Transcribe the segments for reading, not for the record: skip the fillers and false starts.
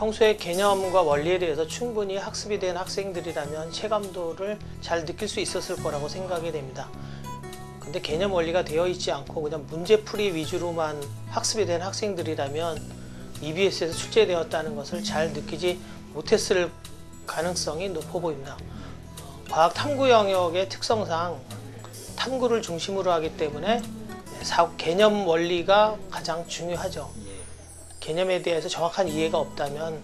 평소에 개념과 원리에 대해서 충분히 학습이 된 학생들이라면 체감도를 잘 느낄 수 있었을 거라고 생각이 됩니다. 근데 개념 원리가 되어 있지 않고 그냥 문제풀이 위주로만 학습이 된 학생들이라면 EBS에서 출제되었다는 것을 잘 느끼지 못했을 가능성이 높아 보입니다. 과학 탐구 영역의 특성상 탐구를 중심으로 하기 때문에 개념 원리가 가장 중요하죠. 개념에 대해서 정확한 이해가 없다면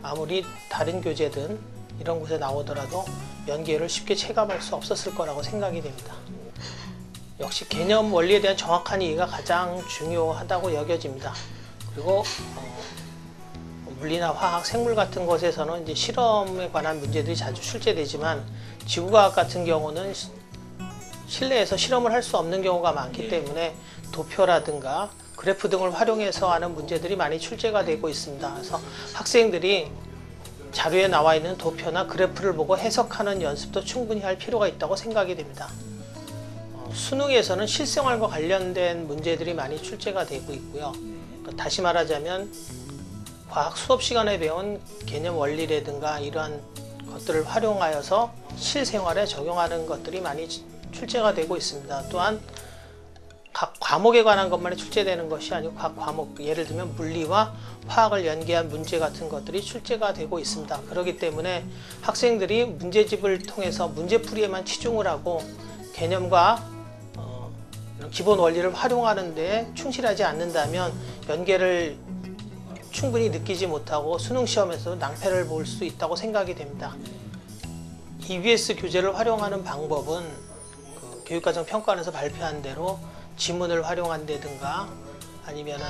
아무리 다른 교재든 이런 곳에 나오더라도 연계를 쉽게 체감할 수 없었을 거라고 생각이 됩니다. 역시 개념 원리에 대한 정확한 이해가 가장 중요하다고 여겨집니다. 그리고 물리나 화학, 생물 같은 것에서는 이제 실험에 관한 문제들이 자주 출제되지만 지구과학 같은 경우는 실내에서 실험을 할 수 없는 경우가 많기 때문에 도표라든가 그래프 등을 활용해서 하는 문제들이 많이 출제가 되고 있습니다. 그래서 학생들이 자료에 나와 있는 도표나 그래프를 보고 해석하는 연습도 충분히 할 필요가 있다고 생각이 됩니다. 수능에서는 실생활과 관련된 문제들이 많이 출제가 되고 있고요. 다시 말하자면 과학 수업 시간에 배운 개념 원리라든가 이러한 것들을 활용하여서 실생활에 적용하는 것들이 많이 출제가 되고 있습니다. 또한 각 과목에 관한 것만이 출제되는 것이 아니고 각 과목, 예를 들면 물리와 화학을 연계한 문제 같은 것들이 출제가 되고 있습니다. 그렇기 때문에 학생들이 문제집을 통해서 문제풀이에만 치중을 하고 개념과 기본 원리를 활용하는 데 충실하지 않는다면 연계를 충분히 느끼지 못하고 수능 시험에서 낭패를 볼 수 있다고 생각이 됩니다. EBS 교재를 활용하는 방법은 교육과정 평가원에서 발표한 대로 지문을 활용한다든가 아니면은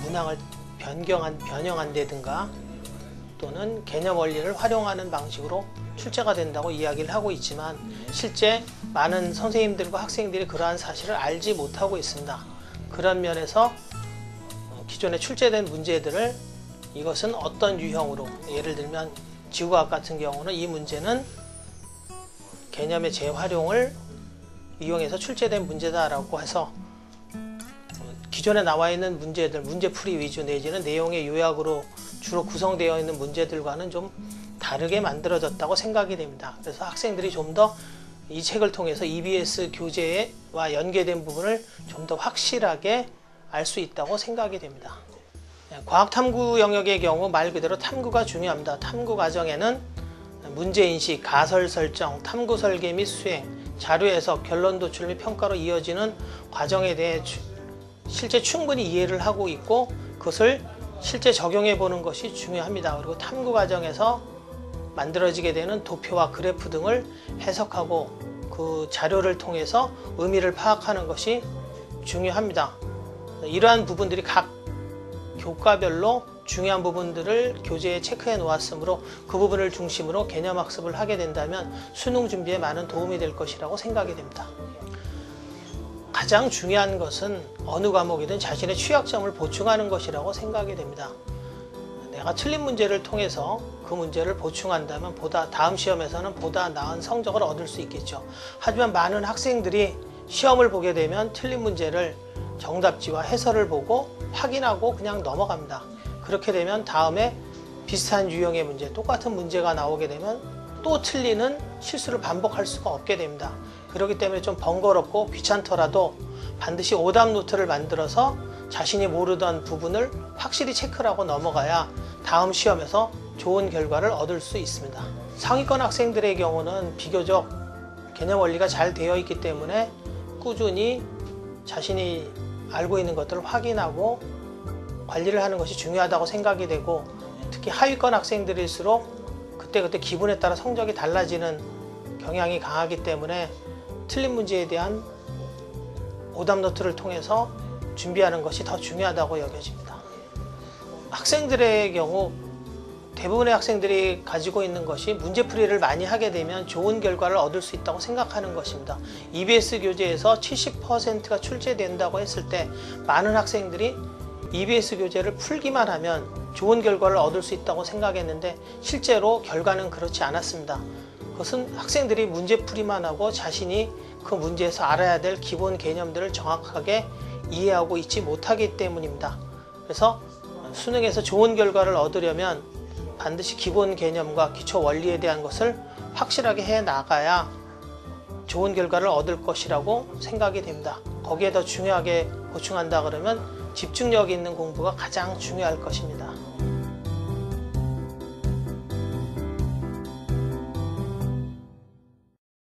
문항을 변형한다든가 또는 개념 원리를 활용하는 방식으로 출제가 된다고 이야기를 하고 있지만 실제 많은 선생님들과 학생들이 그러한 사실을 알지 못하고 있습니다. 그런 면에서 기존에 출제된 문제들을 이것은 어떤 유형으로, 예를 들면 지구과학 같은 경우는 이 문제는 개념의 재활용을 이용해서 출제된 문제다라고 해서 기존에 나와 있는 문제들, 문제풀이 위주 내지는 내용의 요약으로 주로 구성되어 있는 문제들과는 좀 다르게 만들어졌다고 생각이 됩니다. 그래서 학생들이 좀 더 이 책을 통해서 EBS 교재와 연계된 부분을 좀 더 확실하게 알 수 있다고 생각이 됩니다. 과학 탐구 영역의 경우 말 그대로 탐구가 중요합니다. 탐구 과정에는 문제인식, 가설 설정, 탐구 설계 및 수행, 자료 해석, 결론 도출 및 평가로 이어지는 과정에 대해 실제 충분히 이해를 하고 있고 그것을 실제 적용해 보는 것이 중요합니다. 그리고 탐구 과정에서 만들어지게 되는 도표와 그래프 등을 해석하고 그 자료를 통해서 의미를 파악하는 것이 중요합니다. 이러한 부분들이 각 교과별로 중요한 부분들을 교재에 체크해 놓았으므로 그 부분을 중심으로 개념 학습을 하게 된다면 수능 준비에 많은 도움이 될 것이라고 생각이 됩니다. 가장 중요한 것은 어느 과목이든 자신의 취약점을 보충하는 것이라고 생각이 됩니다. 내가 틀린 문제를 통해서 그 문제를 보충한다면 다음 시험에서는 보다 나은 성적을 얻을 수 있겠죠. 하지만 많은 학생들이 시험을 보게 되면 틀린 문제를 정답지와 해설을 보고 확인하고 그냥 넘어갑니다. 그렇게 되면 다음에 비슷한 유형의 문제, 똑같은 문제가 나오게 되면 또 틀리는 실수를 반복할 수가 없게 됩니다. 그렇기 때문에 좀 번거롭고 귀찮더라도 반드시 오답 노트를 만들어서 자신이 모르던 부분을 확실히 체크를 하고 넘어가야 다음 시험에서 좋은 결과를 얻을 수 있습니다. 상위권 학생들의 경우는 비교적 개념 원리가 잘 되어 있기 때문에 꾸준히 자신이 알고 있는 것들을 확인하고 관리를 하는 것이 중요하다고 생각이 되고 특히 하위권 학생들일수록 그때그때 기분에 따라 성적이 달라지는 경향이 강하기 때문에 틀린 문제에 대한 오답 노트를 통해서 준비하는 것이 더 중요하다고 여겨집니다. 학생들의 경우 대부분의 학생들이 가지고 있는 것이 문제풀이를 많이 하게 되면 좋은 결과를 얻을 수 있다고 생각하는 것입니다. EBS 교재에서 70%가 출제된다고 했을 때 많은 학생들이 EBS 교재를 풀기만 하면 좋은 결과를 얻을 수 있다고 생각했는데 실제로 결과는 그렇지 않았습니다. 그것은 학생들이 문제풀이만 하고 자신이 그 문제에서 알아야 될 기본 개념들을 정확하게 이해하고 있지 못하기 때문입니다. 그래서 수능에서 좋은 결과를 얻으려면 반드시 기본 개념과 기초 원리에 대한 것을 확실하게 해 나가야 좋은 결과를 얻을 것이라고 생각이 됩니다. 거기에 더 중요하게 보충한다 그러면 집중력 있는 공부가 가장 중요할 것입니다.